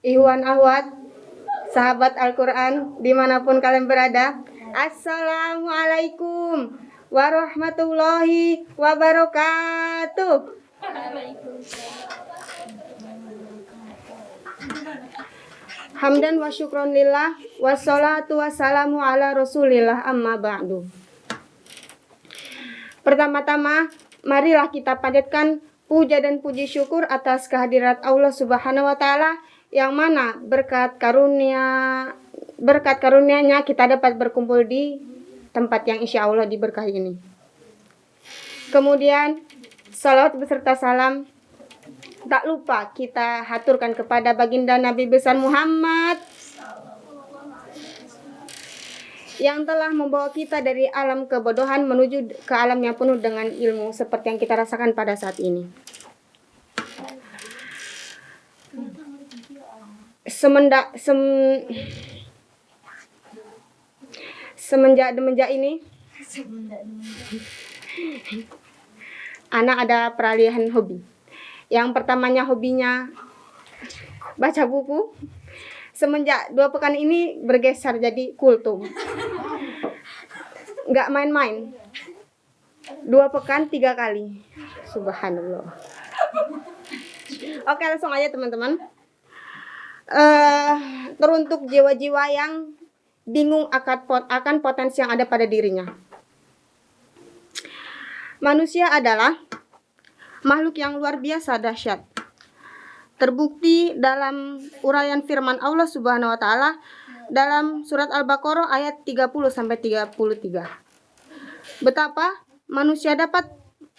Ikhwan akhwat, sahabat Al-Quran dimanapun kalian berada, Assalamualaikum warahmatullahi wabarakatuh. Hamdan wa syukron lillah, wassalatu wassalamu ala rasulillah, amma ba'du. Pertama-tama, marilah kita panjatkan puja dan puji syukur atas kehadirat Allah Subhanahu wa Ta'ala, yang mana berkat karunia-Nya kita dapat berkumpul di tempat yang insya Allah diberkahi ini. Kemudian salawat beserta salam tak lupa kita haturkan kepada baginda Nabi besar Muhammad yang telah membawa kita dari alam kebodohan menuju ke alam yang penuh dengan ilmu seperti yang kita rasakan pada saat ini. Semenjak ini anak ada peralihan hobi. Yang pertamanya hobinya baca buku. Semenjak 2 pekan ini bergeser jadi kultum. Nggak main-main. 2 pekan 3 kali. Subhanallah. Oke, langsung aja teman-teman. Teruntuk jiwa-jiwa yang bingung akan potensi yang ada pada dirinya. Manusia adalah makhluk yang luar biasa dahsyat. Terbukti dalam uraian firman Allah Subhanahu wa Ta'ala dalam surat Al-Baqarah ayat 30-33. Betapa manusia dapat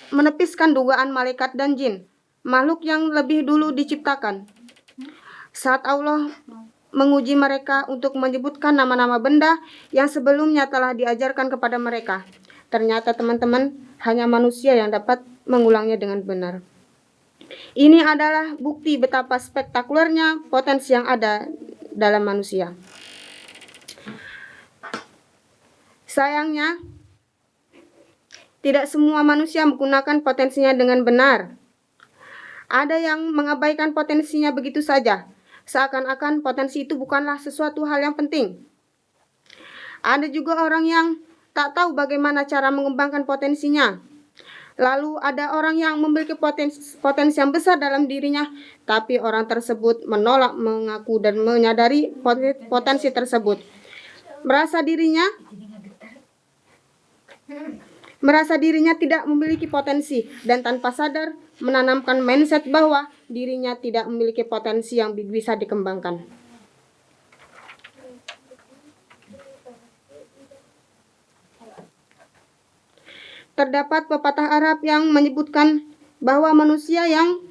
menepiskan dugaan malaikat dan jin, makhluk yang lebih dulu diciptakan. Saat Allah menguji mereka untuk menyebutkan nama-nama benda yang sebelumnya telah diajarkan kepada mereka, ternyata teman-teman, hanya manusia yang dapat mengulangnya dengan benar. Ini adalah bukti betapa spektakulernya potensi yang ada dalam manusia. Sayangnya, tidak semua manusia menggunakan potensinya dengan benar. Ada yang mengabaikan potensinya begitu saja, seakan-akan potensi itu bukanlah sesuatu hal yang penting. Ada juga orang yang tak tahu bagaimana cara mengembangkan potensinya. Lalu ada orang yang memiliki potensi yang besar dalam dirinya, tapi orang tersebut menolak mengaku dan menyadari potensi tersebut. Merasa dirinya tidak memiliki potensi dan tanpa sadar menanamkan mindset bahwa dirinya tidak memiliki potensi yang bisa dikembangkan. Terdapat pepatah Arab yang menyebutkan bahwa manusia yang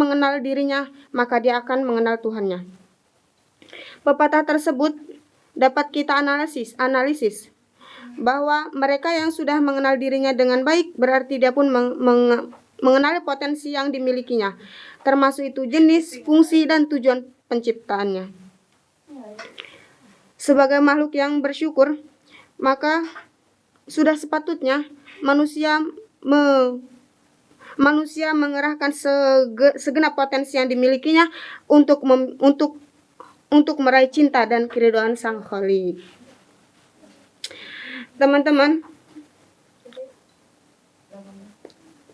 mengenal dirinya, maka dia akan mengenal Tuhannya. Pepatah tersebut dapat kita analisis bahwa mereka yang sudah mengenal dirinya dengan baik berarti dia pun mengenali potensi yang dimilikinya, termasuk itu jenis, fungsi, dan tujuan penciptaannya. Sebagai makhluk yang bersyukur, maka sudah sepatutnya manusia mengerahkan segenap potensi yang dimilikinya untuk meraih cinta dan keridhaan Sang Khalik. Teman-teman,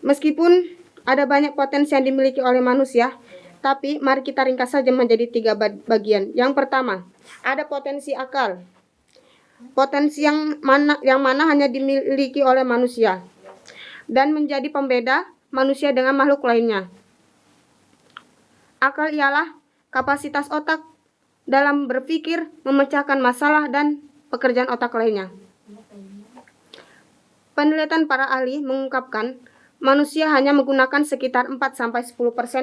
meskipun ada banyak potensi yang dimiliki oleh manusia, tapi mari kita ringkas saja menjadi 3 bagian. Yang pertama, ada potensi akal. Potensi yang mana hanya dimiliki oleh manusia dan menjadi pembeda manusia dengan makhluk lainnya. Akal ialah kapasitas otak dalam berpikir, memecahkan masalah, dan pekerjaan otak lainnya. Penelitian para ahli mengungkapkan manusia hanya menggunakan sekitar 4-10%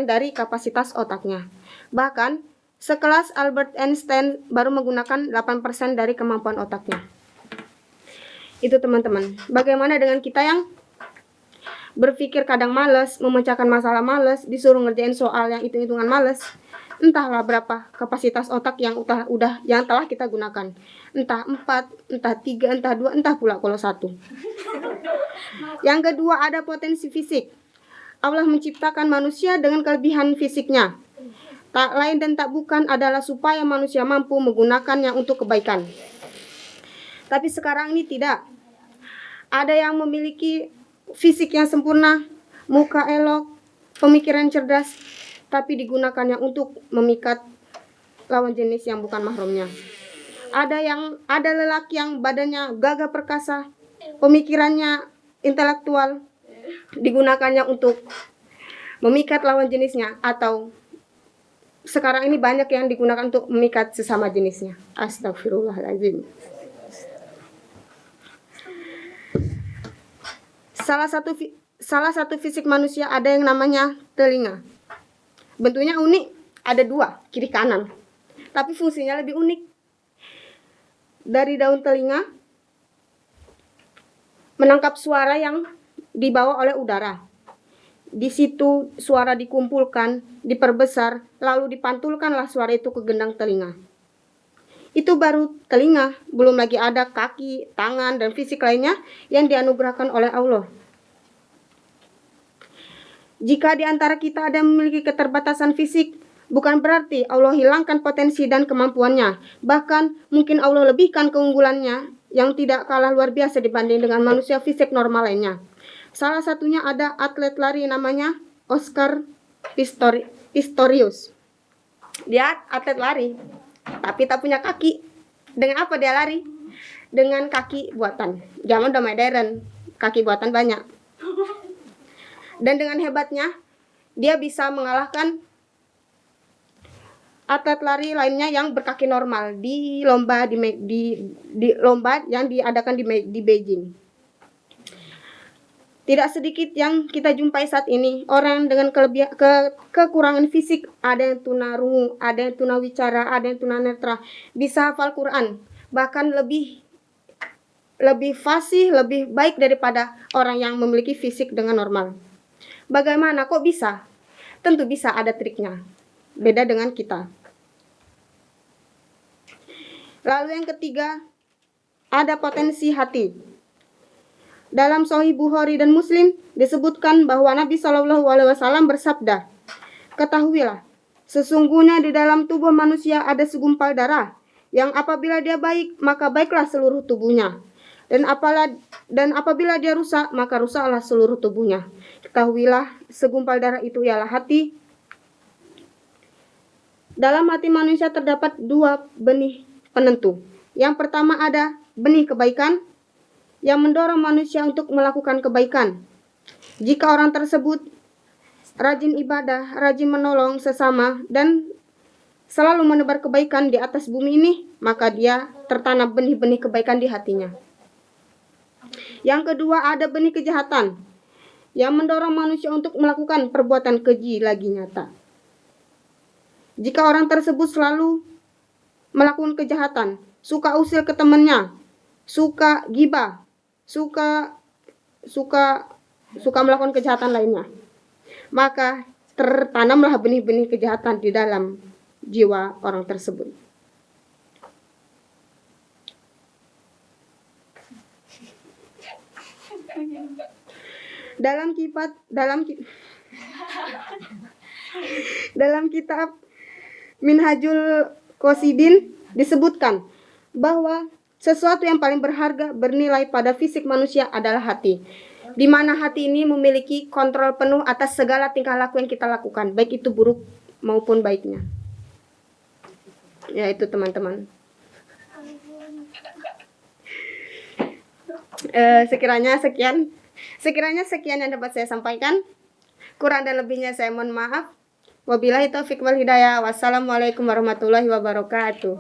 dari kapasitas otaknya. Bahkan sekelas Albert Einstein baru menggunakan 8% dari kemampuan otaknya. Itu teman-teman. Bagaimana dengan kita yang berpikir kadang malas, memecahkan masalah malas, disuruh ngerjain soal yang hitung-hitungan malas. Entahlah berapa kapasitas otak yang telah kita gunakan. Entah 4, entah 3, entah 2, entah pula kalau 1. Yang kedua, ada potensi fisik. Allah menciptakan manusia dengan kelebihan fisiknya. tak lain dan tak bukan adalah supaya manusia mampu menggunakannya untuk kebaikan. Tapi sekarang ini tidak. Ada yang memiliki fisik yang sempurna, muka elok, pemikiran cerdas, tapi digunakannya untuk memikat lawan jenis yang bukan mahramnya. Ada lelaki yang badannya gagah perkasa, pemikirannya intelektual, digunakannya untuk memikat lawan jenisnya, atau sekarang ini banyak yang digunakan untuk memikat sesama jenisnya. Astagfirullahaladzim. Salah satu fisik manusia ada yang namanya telinga. Bentuknya unik, ada dua, kiri kanan. Tapi fungsinya lebih unik. Dari daun telinga menangkap suara yang dibawa oleh udara. Di situ suara dikumpulkan, diperbesar, lalu dipantulkanlah suara itu ke gendang telinga. Itu baru telinga, belum lagi ada kaki, tangan, dan fisik lainnya yang dianugerahkan oleh Allah. Jika di antara kita ada yang memiliki keterbatasan fisik, bukan berarti Allah hilangkan potensi dan kemampuannya. Bahkan mungkin Allah lebihkan keunggulannya yang tidak kalah luar biasa dibanding dengan manusia fisik normal lainnya. Salah satunya ada atlet lari namanya Oscar Pistorius. Dia atlet lari, tapi tak punya kaki. Dengan apa dia lari? Dengan kaki buatan. Zaman udah modern, kaki buatan banyak. Dan dengan hebatnya, dia bisa mengalahkan atlet lari lainnya yang berkaki normal di lomba lomba yang diadakan di Beijing. Tidak sedikit yang kita jumpai saat ini orang dengan kekurangan fisik, ada yang tunarungu, ada yang tunawicara, ada yang tunanetra, bisa hafal Quran, bahkan lebih fasih, lebih baik daripada orang yang memiliki fisik dengan normal. Bagaimana kok bisa? Tentu bisa, ada triknya. Beda dengan kita. Lalu yang ketiga, ada potensi hati. Dalam Sahih Bukhari dan Muslim disebutkan bahwa Nabi SAW bersabda, "Ketahuilah, sesungguhnya di dalam tubuh manusia ada segumpal darah, yang apabila dia baik, maka baiklah seluruh tubuhnya. Dan apabila dia rusak, maka rusaklah seluruh tubuhnya. Ketahuilah, segumpal darah itu ialah hati. Dalam hati manusia terdapat dua benih penentu. Yang pertama ada benih kebaikan yang mendorong manusia untuk melakukan kebaikan. Jika orang tersebut rajin ibadah, rajin menolong sesama, dan selalu menebar kebaikan di atas bumi ini, maka dia tertanam benih-benih kebaikan di hatinya. Yang kedua ada benih kejahatan yang mendorong manusia untuk melakukan perbuatan keji lagi nyata. Jika orang tersebut selalu melakukan kejahatan, suka usil ke temannya, suka gibah, suka melakukan kejahatan lainnya, maka tertanamlah benih-benih kejahatan di dalam jiwa orang tersebut. Dalam kitab Minhajul Qasidin disebutkan bahwa sesuatu yang paling berharga bernilai pada fisik manusia adalah hati, di mana hati ini memiliki kontrol penuh atas segala tingkah laku yang kita lakukan, baik itu buruk maupun baiknya. Ya, itu teman-teman. Sekiranya sekian yang dapat saya sampaikan. Kurang dan lebihnya saya mohon maaf. Wabillahi taufiq wal hidayah. Wassalamualaikum warahmatullahi wabarakatuh.